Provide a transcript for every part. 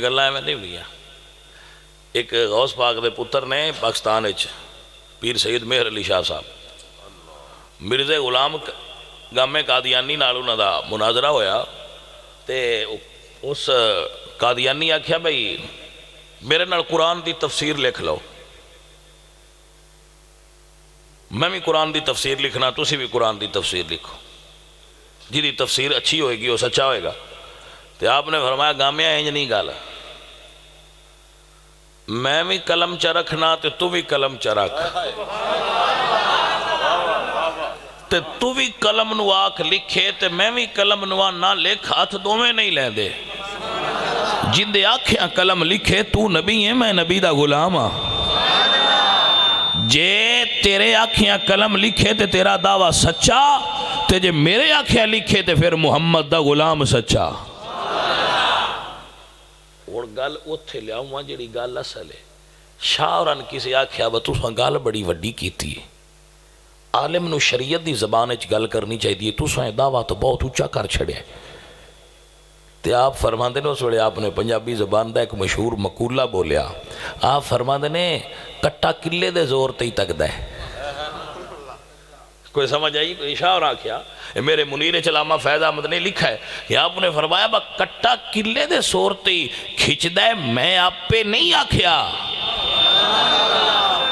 یہ گلاں میں نہیں ہوئی۔ ایک غوث پاک دے پتر نے پاکستان وچ پیر سید مہر علی شاہ صاحب مرزا غلام گامے قادیانی نال انہاں دا مناظرہ ہویا تے اس قادیانی آکھیا بھئی میرے نال قرآن دی تفسیر لکھ لو، میں بھی قرآن دی تفسیر لکھنا، تسی بھی قرآن دی تفسیر لکھو، جی دی تفسیر اچھی ہوئے گی وہ سچا ہوئے گا۔ تو آپ نے فرمایا گامیا انج نہیں گل، میں بھی قلم چ رکھنا تے تو بھی قلم چ رکھ، تے تو بھی قلم نو آکھ لکھے تے میں بھی قلم نو نہ لکھ، ہاتھ دوویں نہیں لیں دے، جن دے آکھیاں قلم لکھے تو نبی ہے میں نبی دا غلام ہاں، جے تیرے آکھیاں قلم لکھے تے تیرا دعویٰ سچا، تے جے میرے آکھیاں لکھے تے پھر محمد دا غلام سچا۔ اور گل اتھے لیا ہوا جڑی گل اصل ہے، شاہ اوران کسی آکھیا با تُساں گل بڑی وڈی کیتی ہے، عالم نو شریعت دی زبان اچ گل کرنی چاہیے، تُساں دعویٰ تو بہت اونچا کر چھڑے۔ تے آپ فرماندے نے اس ویلے آپ نے پنجابی زبان دا ایک مشہور مقولہ بولیا، آپ فرماندے نے کٹا کلے دے زور تے ہی تک دے، کوئی سمجھ آئی؟ کوئی اشارہ آکھیا میرے منیر علامہ فیض احمد نے لکھا ہے کہ آپ نے فرمایا با کٹا کلے دے زور تے ہی کھچ دے، میں آپ پہ نہیں آکھیا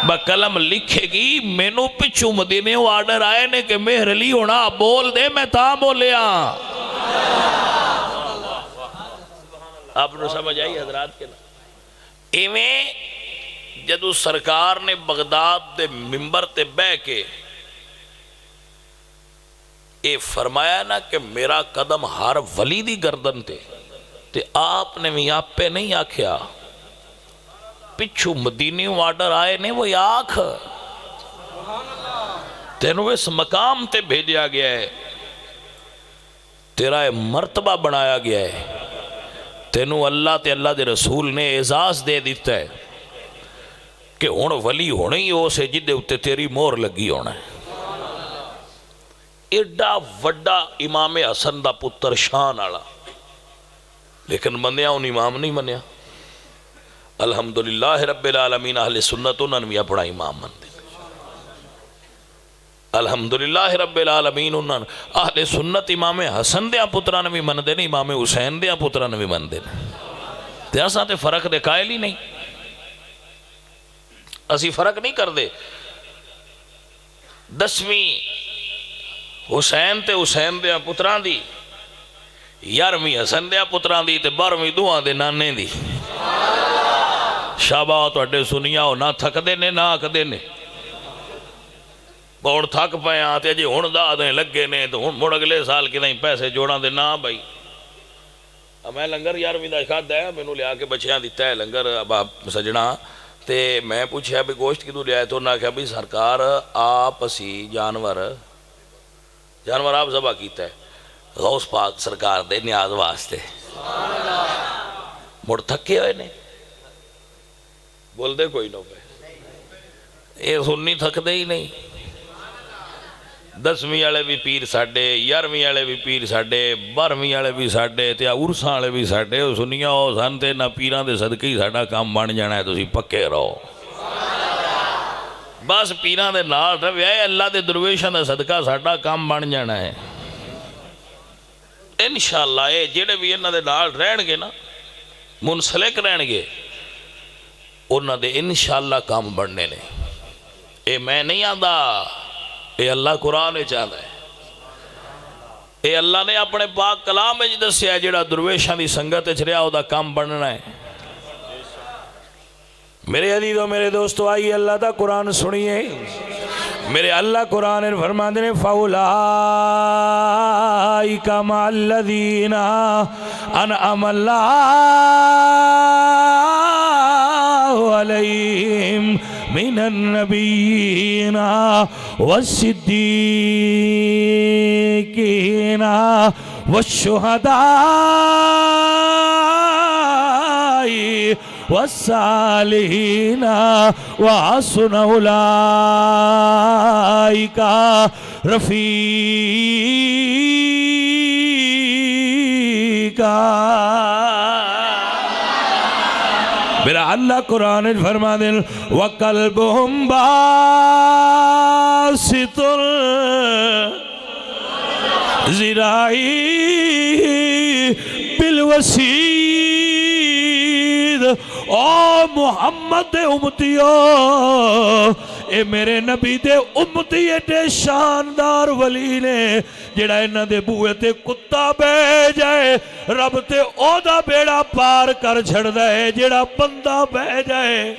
با قلم لکھے گی، مینو پچھو مدینے و آرڈر آئے نے کہ مہر علی ہونا بول دے میں تاں بولیا۔ آپ نے سمجھ آئی حضرات کے نا؟ ایویں جدو سرکار نے بغداد دے ممبر تے بے کے اے فرمایا نا کہ میرا قدم ہر ولی دی گردن تے آپ نے بھی آپ پہ نہیں آکھیا، پچھو مدینی آرڈر آئے نے وہ آکھ تینوں اس مقام تے بھیجا گیا ہے، تیرا مرتبہ بنایا گیا ہے، تینوں اللہ تے اللہ دے رسول نے اعزاز دے دیتا ہے کہ ہون ولی ہونے ہی ہو سے جدے اتے تیری مور لگی ہونا ہے۔ ایڈا وڈا امام حسن دا پتر شان آلا، لیکن منیا ان امام نہیں منیا۔ الحمدللہ رب العالمین اہل سنت انہوں نے اپنا امام من دے، الحمدللہ رب العالمین انہوں نے اہل سنت امام حسن دیا پتران بھی من دے، امام حسین دیا پتران بھی من دے، تے ایسا تے فرق دے قائل ہی نہیں، اسی فرق نہیں کر دے۔ 10ویں حسین تے حسین دیا پتران دی، 11ویں حسن دیا پتران دی، تے 12ویں دعا دے نانے دی۔ شابہ تو اڈے سنیا ہو نہ تھک دے نے نہ آکھ دے نے، بہت تھک پائے آتے جی ہون دا دیں لگے نے تو ہون مڑ اگلے سال کی دیں پیسے جوڑا دے نا بھائی۔ میں لنگر 11ویں دا کھاد ہے، میں نو لیا کے بچیاں دیتا ہے لنگر اب آپ سجنا، تے میں پوچھا بھی گوشت کی دو لیا ہے تو انہاں کہا بھی سرکار آپ اسی جانور آپ ذبح کیتا ہے غوث پاک سرکار دے نیاز واسطے، مڑ تھکے ہوئے نے بول دے کوئی نو پہ، یہ سننی تھک دے ہی نہیں۔ 10ویں والے بھی پیر ساڈے، 11ویں والے بھی پیر ساڈے، 12ویں والے بھی ساڈے، تے عرساں والے بھی ساڈے، سنیا ہو سن تے نہ پیراں دے صدقے ہی ساڈا کام بن جانا ہے، تسی پکے رہو بس پیراں دے نال رہے، اللہ دے درویشاں دا صدقہ ساڈا کام بن جانا ہے انشاءاللہ۔ اے جڑے بھی انہاں دے نال رہن گے نا، منسلک رہن گے، انہاں دے انشاءاللہ کام بننے نے۔ اے میں نہیں آندا، اے اللہ قرآن چاہتا ہے، اے اللہ نے اپنے پاک کلام میں دسیا ہے، جڑا درویشاں دی سنگت چریا او دا کام بننا ہے۔ میرے عزیزو میرے دوستو آئیے اللہ دا قرآن سنیے، میرے اللہ قرآن فرماتے ہیں فَأُولَئِكَ مَعَ الَّذِينَ أَنْعَمَ اللَّهُ عَلَيْهِمْ مِنَ النَّبِيِّينَ وَالصِّدِّيقِينَ وَالشُّهَدَاءِ وَالصَّالِحِينَ وَحَسُنَ أُولَئِكَ رفیقا۔ میرا اللہ قرآن فرما دے وَقَلْبُهُمْ بَاسِطٌ ذِرَاعِهِ بِالْوَسِيدِ او محمد امتیو اے میرے نبی دے امتی ایڈے شاندار ولی نے جڑا انہاں دے بوئے تے کتا بے جائے رب تے او دا بیڑا پار کر چھڑ دے جڑا بندہ بے جائے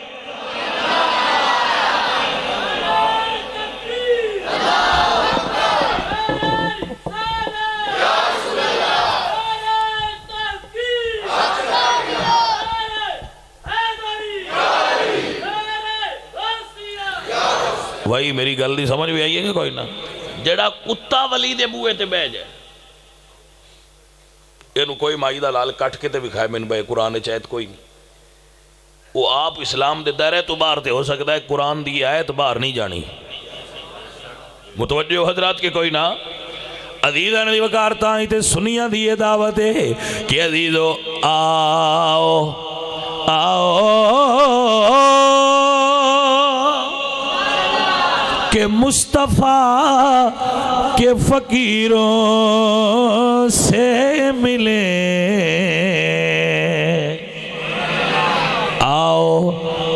وہی میری گل دی سمجھ بھی آئی ہے کہ کوئی نہ جڑا کتا ولی دے بوئے تے بہ جائے اینو کوئی مائی دا لال کٹ کے تے بھی کھائے من بھائی قرآن چاہت کوئی نہیں وہ آپ اسلام دے دائرے تو باہر تے ہو سکتا ہے قرآن دی آیت باہر نہیں جانی متوجہ حضرات کے کوئی نہ عزیزہ نے وکارتا ہی تے سنیاں دیئے دعوت ہے کہ عزیزو آؤ آؤ کہ مصطفیٰ کے فقیروں سے ملیں آؤ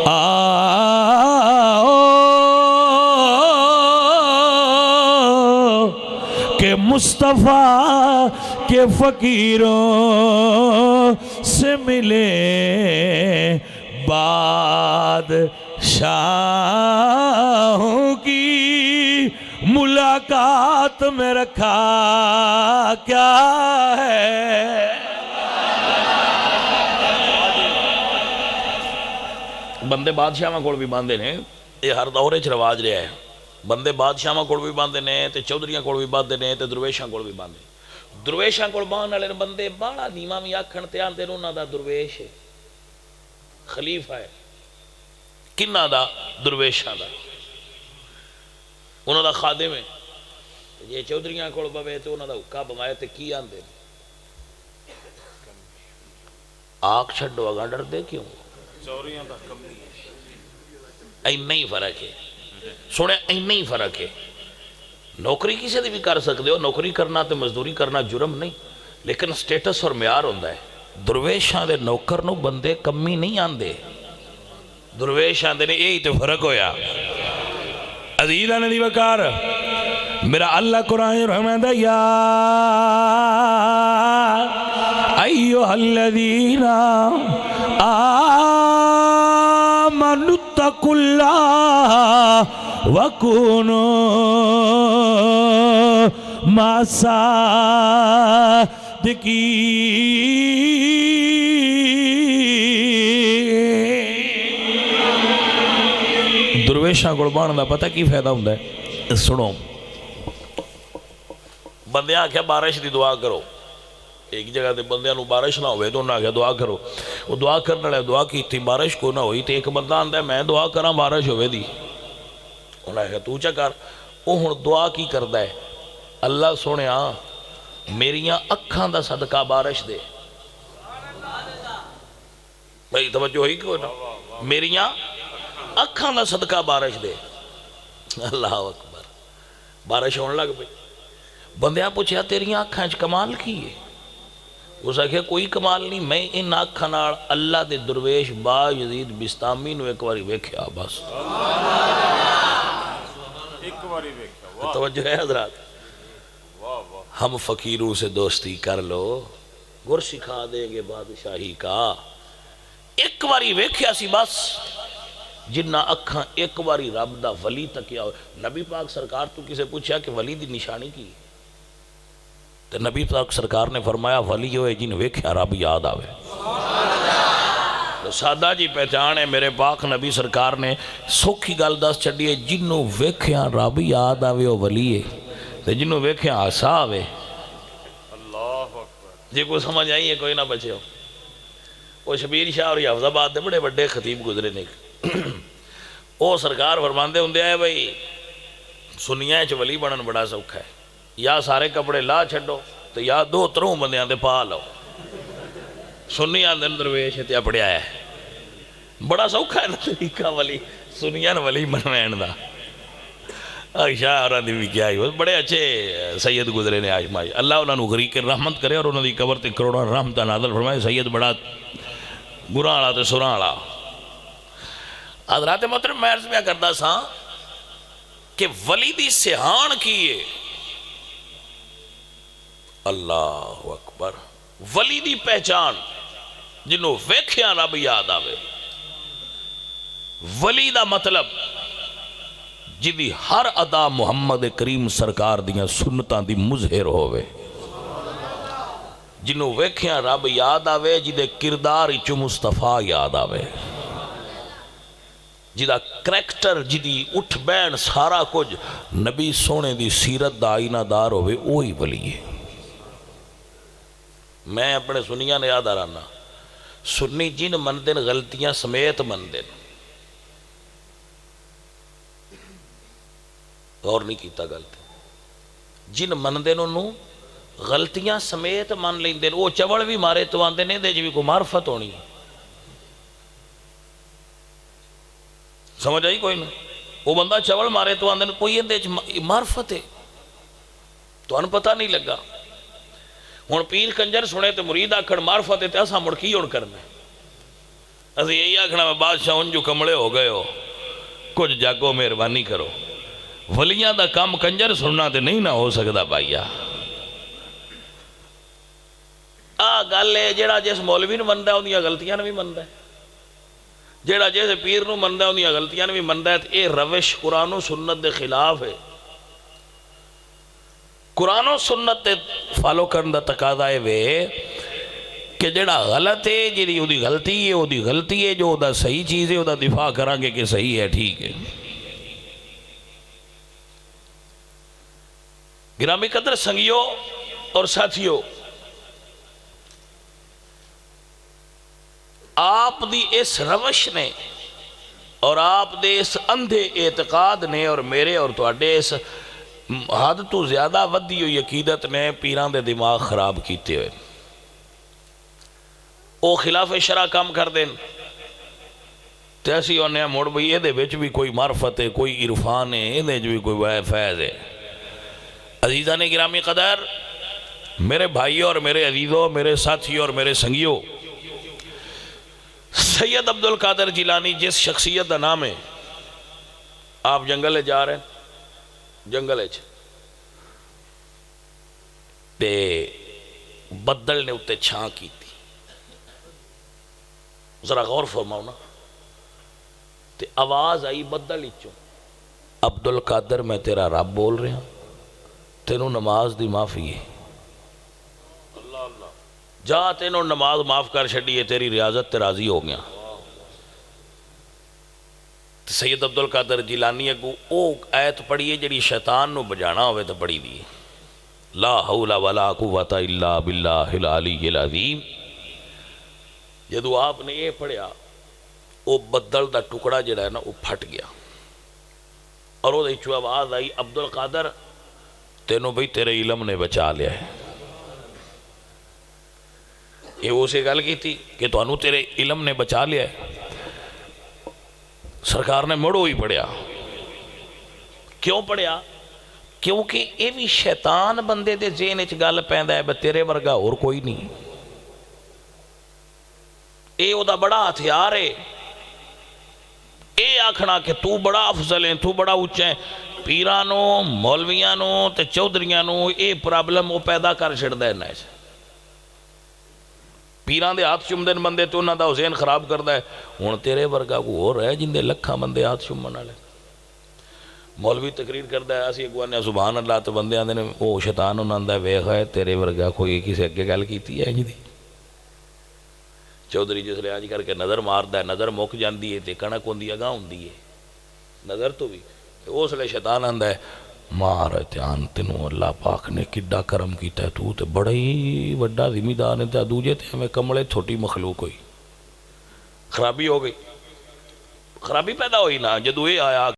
آؤ کہ مصطفیٰ کے فقیروں سے ملیں بادشاہوں کی ملاقات میں رکھا کیا ہے بندے بادشاہ کوڑ بھی باندھے نے یہ ہر دورے چ رواج رہا ہے بندے بادشاہ کوڑ بھی باندھے نے تے چودھریاں کوڑ بھی باندھے نے تے درویشاں کوڑ بھی باندھے درویشاں کوڑ باندھ والے بندے بڑا نیما بھی آکھن تے آندے انہاں دا درویش ہے خلیفہ ہے کنہ دا درویشاں دا انہاں دا خادم ہے یہ چودھریاں کوڑ بوے تے انہاں دا حکا بمائے تے کی آندے آگ چھڑو اگاں ڈر دے کیوں چوریاں دا کمی اینا ہی فرق ہے سوڑے اینا ہی فرق ہے نوکری کسی دی بھی کر سکتے ہو نوکری کرنا تے مزدوری کرنا جرم نہیں لیکن سٹیٹس اور معیار ہوندہ ہے درویشاں دے نوکر نو بندے کمی نہیں آندے درویشاں دے نے یہی تے فرق ہویا عزیزہ نے دی وکار میرا اللہ قرآن رحمہ دا یا ایوہ الذین آمنوا اتقوا اللہ وَكُونُوا مَعَ الصَّادِقِينَ درویشاں قربان دا پتہ کی فائدہ ہوندہ ہے سنو بندیاں آکھیا بارش دی دعا کرو ایک جگہ دے بندیاں نو بارش نہ ہوئے تو انہاں آکھیا دعا کرو وہ دعا کرنے لے دعا کی تھی بارش کو نہ ہوئی تو ایک بندہ آندہ ہے میں دعا کراں بارش ہوئے دی انہاں کہا تو چکر وہ ہن دعا کی کردہ ہے اللہ سونے میریاں اکھاں دا صدقہ بارش دے بھائی توجہ ہوئی کیوں نا میریاں اکھاں دا صدقہ بارش دے اللہ اکبر بارش ہونے لگ پہ بندیاں پوچھیا تیریاں اکھاں چ کمال کی ہے اس نے کہا کوئی کمال نہیں میں ان آنکھاں نال اللہ دے درویش با یزید بستامی نو ایک واری ویکھیا بس توجہ ہے حضرات ہم فقیروں سے دوستی کر لو گر سکھا دیں گے بادشاہی کا ایک واری ویکھیا سی بس جنہ اکھاں ایک واری رب دا ولی تکیا ہوئے نبی پاک سرکار تو کسے پوچھا کہ ولی دی نشانی کی تو نبی پاک سرکار نے فرمایا ولی ہوئے جن ویکھیا رب یاد آوے تو سادہ جی پہچان ہے میرے پاک نبی سرکار نے سوکھی گل دس چڑی ہے جنوں ویکھیا رب یاد آوے وہ ولی ہے تو جنوں ویکھیا آسا آوے جی کو سمجھ آئی ہے کوئی نہ بچے ہو وہ شبیر شاہ اور حفظ آباد دے بڑے بڑے خطیب گزرے نے وہ سرکار فرماندے ہوندے آئے بھائی سنیاں چ ولی بنن بڑا سوکھا ہے یا سارے کپڑے لا چھڑو تو یا دو تروں بندیاں دے پا لو سنیاں دے درویش تے اپڑے آیا ہے بڑا سوکھا ہے نا طریقہ ولی سنیا ولی بنوین دا شاہ اور بھی کیا ہی بڑے اچھے سید گزرے نے آج ماج اللہ انہوں نے غریق رحمت کرے اور انہوں نے قبر تے کروڑا رحمت نازل فرمائے سید بڑا گراں والا تے سراں والا حضرات محترم میں عرض میں کرتا سا کہ ولی دی سہان کیے اللہ اکبر ولی دی پہچان جنہوں ویکھیاں رب یاد آوے ولی دا مطلب جدی ہر ادا محمد کریم سرکار دیاں سنتاں دی مظہر ہوئے جنہوں ویکھیاں رب یاد آوے جدے کردار چو مصطفیٰ یاد آوے جدا کریکٹر جدی اٹھ بین سارا کچھ نبی سونے دی سیرت دا آئینہ دار ہوئے وہی ولی ہے میں اپنے سنیاں نے یاد آرانا سنی جن مندن غلطیاں سمیت مندن غور نہیں کیتا غلطی جن مندن انہوں غلطیاں سمیت من لیندن وہ چوڑ بھی مارے تو آندے نہیں دے جو بھی کو معرفت ہونی سمجھ آئی کوئی نہیں وہ بندہ چوڑ مارے تو آندے کوئی اندے معرفت ہے تو ان پتہ نہیں لگا ہون پیر کنجر سنے تو مرید آکھڑ معرفت ہے تو ایسا مڑکی ہون کرنے ایسا یہی آکھنا میں بادشاہ ان جو کمڑے ہو گئے ہو کچھ جاگو مہربانی کرو ولیاں دا کام کنجر سننا تے نہیں نہ ہو سکتا بھائیا گل ہے جیڑا جس مولوی نے مندا ہے انہیاں غلطیاں نے بھی مندا ہے جیڑا جس پیر نو مندا ہے انہیاں غلطیاں نے بھی مندا ہے اے روش قرآن و سنت دے خلاف ہے قرآن و سنت دے فالو کرن دا تقاضا ہے وے کہ جیڑا غلط ہے جیڑی او دی غلطی ہے جو او دا صحیح چیز ہے او دا دفاع کریں گے کہ صحیح ہے ٹھیک ہے گرامی قدر سنگیوں اور ساتھیوں آپ دی اس روش نے اور آپ دے اس اندھے اعتقاد نے اور میرے اور تواڈے اس حد تو زیادہ ودی ہوئی عقیدت نے پیران دے دماغ خراب کیتے ہوئے او خلاف شرع کام کر دیں تیسی ہونے موڑ بھئی یہ دے بیچ بھی کوئی معرفت ہے کوئی عرفان ہے یہ دے بھی کوئی فیض ہے عزیزان گرامی قدر میرے بھائیوں اور میرے عزیزوں میرے ساتھیوں اور میرے سنگیوں سید عبدالقادر جیلانی جس شخصیت دا نام ہے آپ جنگلے جا رہے ہیں جنگلے تے بدل نے اتے چھان کی تھی ذرا غور فرماؤ نا تے آواز آئی بدل ہی عبدالقادر میں تیرا رب بول رہے ہیں تینوں نماز دی معافی ہے جا تینوں نماز معاف کر چھڑی تیری ریاضت تے راضی ہو گیا سید عبدالقادر جیلانی اگو او آیت پڑھیے جڑی شیطان نو بجانا ہوئے تو پڑھی دی لا حول ولا قوت الا باللہ العلی العظیم جدو آپ نے یہ پڑھیا او بدل دا ٹکڑا جڑا ہے نا وہ پھٹ گیا اور وہ دیکھو آواز آئی عبدالقادر تینوں بھئی تیرے علم نے بچا لیا ہے یہ وہ سے گل کی تھی کہ تو انہوں تیرے علم نے بچا لیا ہے سرکار نے مڑو ہی پڑھیا کیوں پڑھیا کیونکہ یہ بھی شیطان بندے دے ذہن اچ گل پیندا ہے تیرے ورگا اور کوئی نہیں اے او دا بڑا ہتھیار ہے اے آکھنا کہ تو بڑا افضل ہے تو بڑا اونچا ہے پیرانو مولویانو تے چودھریانو اے پرابلم وہ پیدا کر چھڑدا ہے نہ پیران دے ہاتھ چوم دین بندے تو انہاں دا ذہن خراب کردا ہے ہن تیرے ورگا کو ہو رہا ہے جن دے لکھاں بندے ہاتھ چومن والے مولوی تقریر کردا ہے اسی اگوانے سبحان اللہ تو بندے آندے نے او شیطان انہاں دا ویکھ ہے تیرے ورگا کوئی کسے اگے گل کیتی ہے جی چودھری جس لے آج کر کے نظر ماردا ہے نظر مک جاندی ہے تے کنک ہوندی اگاں ہوندی ہے نظر تو بھی اس لئے شیطان آندا ہے مار اتیان تینوں اللہ پاک نے کڈا کرم کیتا ہے تو تے بڑا ہی وڈا ذمہ نے تے دوجے تے ہمیں کملے چھوٹی مخلوق ہوئی خرابی ہو گئی خرابی پیدا ہوئی نا جدو یہ آیا